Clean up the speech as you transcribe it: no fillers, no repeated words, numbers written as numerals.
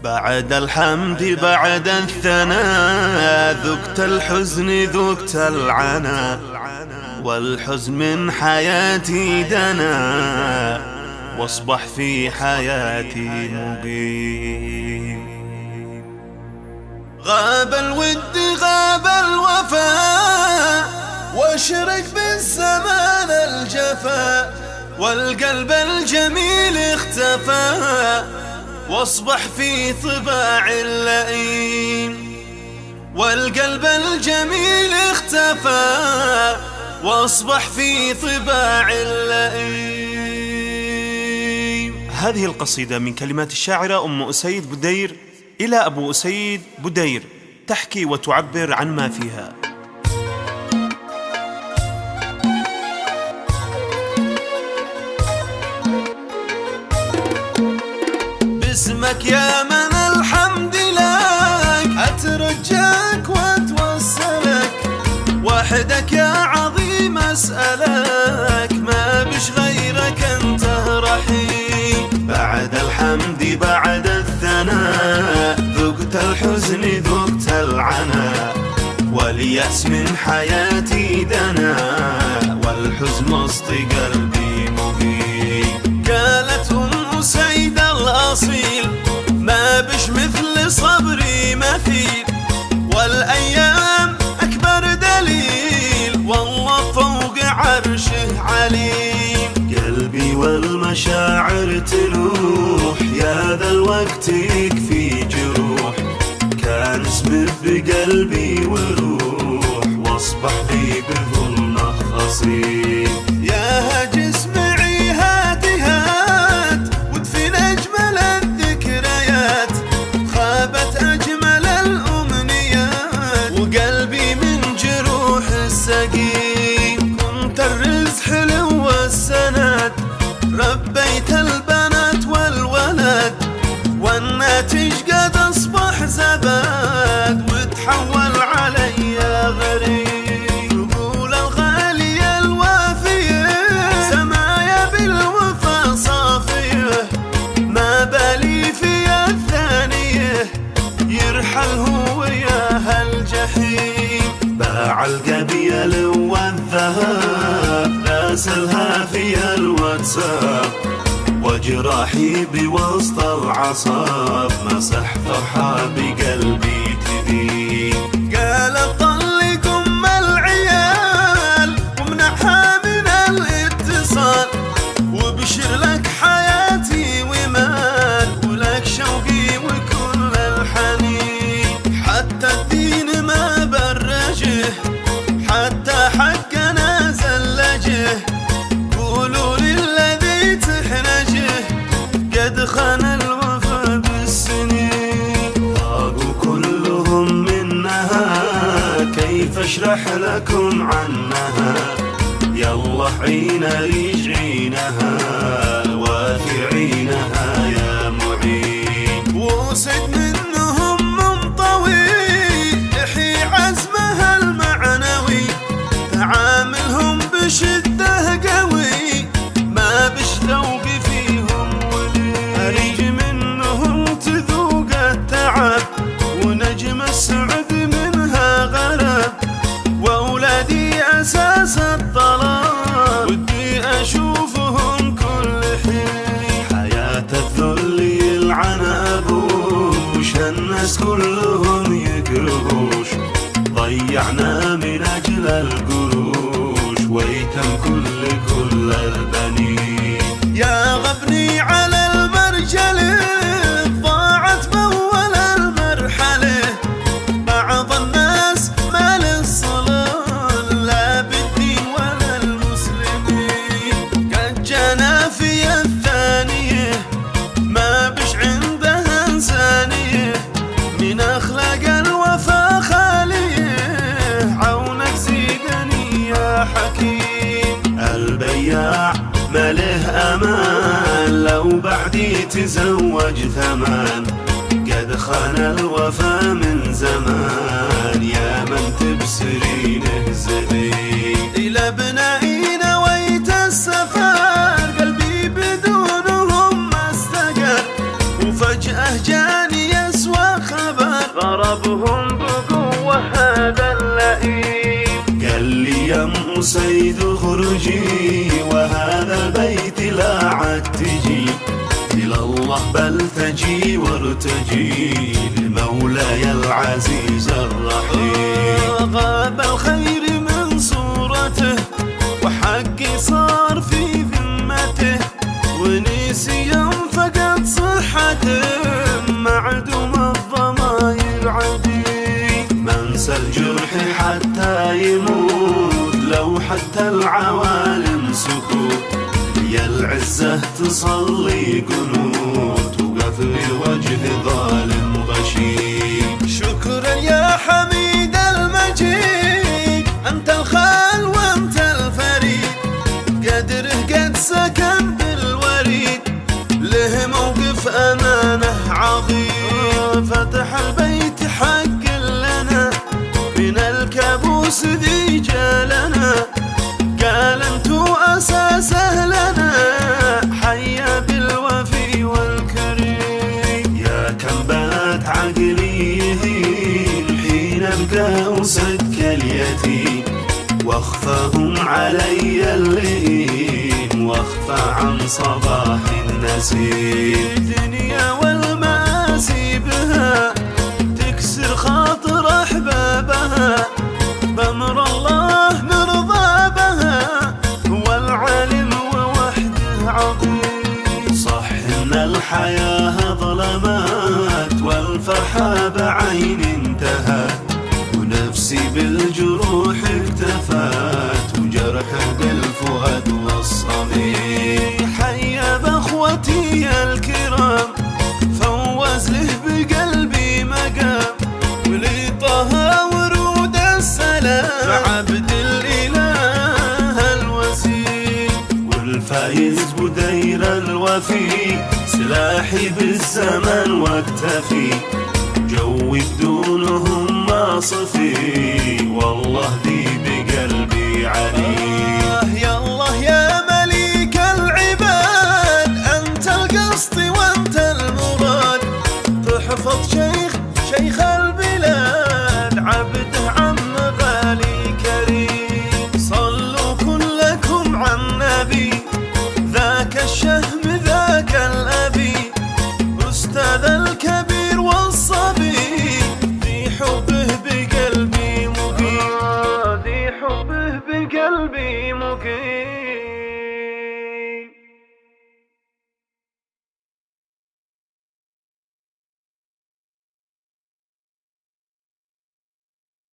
بعد الحمد بعد الثناء ذقت الحزن ذقت العنا، والحزن من حياتي دنا، واصبح في حياتي مقيم. غاب الود غاب الوفاء، واشرق بالزمان الجفا، والقلب الجميل اختفى، واصبح في طباع اللئيم. والقلب الجميل اختفى، واصبح في طباع اللئيم. هذه القصيدة من كلمات الشاعرة أم أسيد بودير إلى أبو أسيد بودير، تحكي وتعبر عن ما فيها. باسمك يا من الحمد لك، أترجاك وأتوسلك، وحدك يا عظيم أسألك، ما بش غيرك أنت رحيم. بعد الحمد بعد الثناء ذقت الحزن ذقت العنا، واليأس من حياتي دنا، والحزن وسط قلبي مبين. قالت أم أسيد الأصيل ما بش مثل صبري مثيل، والأيام أكبر دليل، والله فوق عرشه عليم. قلبي والمشاعر تلوح، يا ذا الوقت يكفي جروح، كان اسمه بقلبي وروح، واصبح لي بظلمه خصيم. يا جسم كنت الرزق حلو والسند، ربيت البنات والولد، والناتج قد أصبح زبد، وتحول علي غريب. قول الغالية الوافية سمايا بالوفا صافية، ما بالي في الثانية يرحل هو يا الجحيم. باع القبيل والذهب راسلها في الواتساب، وجراحي بوسط العصاب مسح فرحة بقلبي تبين. قالت طلق أم العيال ومنعها من الاتصال، وبشر لك حياتي ومال، ولك شوقي وكل الحنين. حتى الدين ما برجه، حتى حقنا زلجه، قولوا للذي تحنجه قد خان الوفا بالسنين. طاقوا كلهم منها، كيف اشرح لكم عنها، يلا حين يجعينها، وافي عينها يا معين. وسد منهم منطوي، يحيي عزمها المعنوي، تعاملهم بشدة قوي، ما بش ذوقي فيهم ولي. أريج منهم تذوق التعب، ونجم السعد منها غرب، وأولادي أساس الطلب، ودي أشوفهم كل حين. حياة الذل يلعن أبوش، الناس كلهم يقربوش، ضيعنا من أجل القروش، ويتم كل البنين. يا غبني على المرجلة ضاعت بأول المرحلة، بعض الناس ما للصلاة لا بالدين ولا المسلمين. قد جانا في الثانية ما بش عندها إنسانية، من أخلاق الوفا خالية، عونك زيدني يا حكيم. البياع ما له أمان، لو بعدي تزوج ثمان، قد خان الوفا من زمان، يا من تبصرينه زبين. إلى بنائي نويت السفر، قلبي بدونهم ما استقر، وفجأة جاني عدوهم بقوة هذا اللئيم. قال لي يا ام أسيد اخرجي وهذا البيت لا عاد تجي، إلى الله بل تجي وارتجي لمولاي العزيز الرحيم. غاب الخير من صورته وحقي صار في ذمته، ونسي فقد صحته معدوم الضماير عدي. منسى الجرح حتى يموت لو حتى العوالم سكوت، يا العزة تصلي قنوت وقف لوجه ظالم غشيم. شكرا يا حميد المجيد، أنت الخال وأنت الفريد، قدره قد سكن بالوريد، له موقف أمانة عظيم. فتح البيت حق لنا من الكابوس ذي جالنا، قال انتو أساسه لنا حيا بالوفي والكريم. يا كم بات عقلي يهين حين ابقى وسك اليتيم، واخفاهم علي اللين واخفى عن صباح النسيم. الدنيا والمآسي بها تكسر خاطر أحبابها، بأمر الله نرضى بها، هو العالم ووحده عظيم. صح إن الحياة ظلمات والفرحة بعين انتهت، ونفسي بالجروح اكتفت وجرحه بالفؤاد والصميم. حيا بأخوتي الكرام فوز له بقلبي مقام، ولي طه ورود السلام عبد الإله الوسيم. والفايز بدير الوفي سلاحي بالزمن واكتفي، جوي بدونهم ما صفي والله ذي بقلبي علي. يا الله يا مليك العباد، أنت القصد وأنت المراد، تحفظ